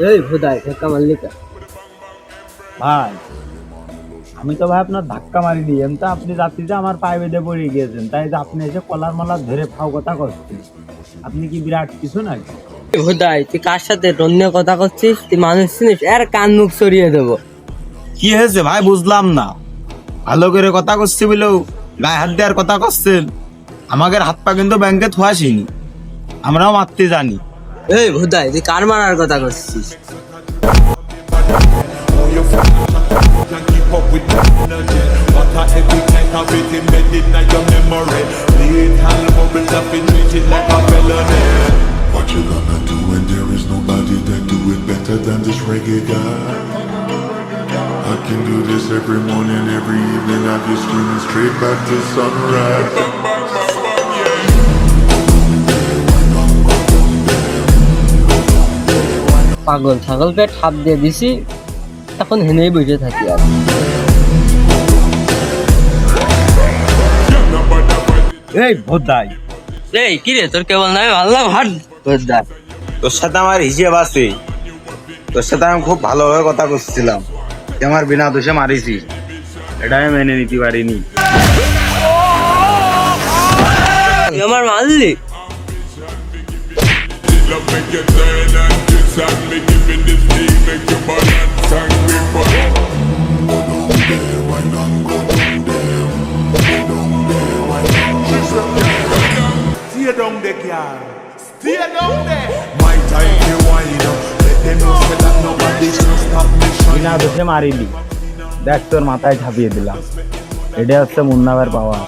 এই ভোদাই ধাক্কা মারলি কা? ভাই আমি তো ভাই আপনার ধাক্কা মারি দিই এমনি আপনি রাত্রিতে আমার পায়ে বেঁধে পড়ে গিয়েছেন, তাই যে আপনি এসে কলার মলার ধরে ফাও কথা করছেন। আপনি কি বিরাট কিছু নাকি? এই ভোদাই তুই কার সাথে রন্য কথা করছিস? তুই মানুষ চিনিস? এর কান মুখ সরিয়ে দেবো। কি হয়েছে ভাই বুঝলাম না। ভালো করে কথা করছি বলেও গায়ে হাত দেওয়ার কথা করছেন। আমাদের হাত পা কিন্তু ব্যাংকে থুয়াসিনি, আমরাও মারতে জানি। এই ভোদাই তুই কার মারার কথা করছিস? Can't keep up with the energy. What a heavy kind of it embedded in your memory. Lethal bubbles up in treated like a felony. What you gonna do when there is nobody that do it better than this reggae guy? I can do this every morning, every evening. I be screaming straight back to sunrise. পাগল ছাগল পেট হাত দিয়ে দিছি, এখন হেনেই বসে থাকি আর। এই ভোদাই, এই কি রে তোর কেবল নামে ভাল্লাম হাট ভোদাই। তোর সাথে আমার হিসেব আছে। তোর সাথে আমি খুব ভালোভাবে কথা করছিলাম, তুই আমার বিনা দোষে মারিছি, এটা আমি মেনে নিতে পারিনি। তুই আমার মারলি? Love make you turn and kiss and me giving this thing make you balance and grip up. Stay down there, girl. Stay down there. My time to wind up. Let them know say that nobody should stop me বিনা দোষে মারিলি, দেখ তোর মাথায় ঝাঁপিয়ে দিলাম। এটা হচ্ছে মুন্নাভাইয়ের পাওয়ার।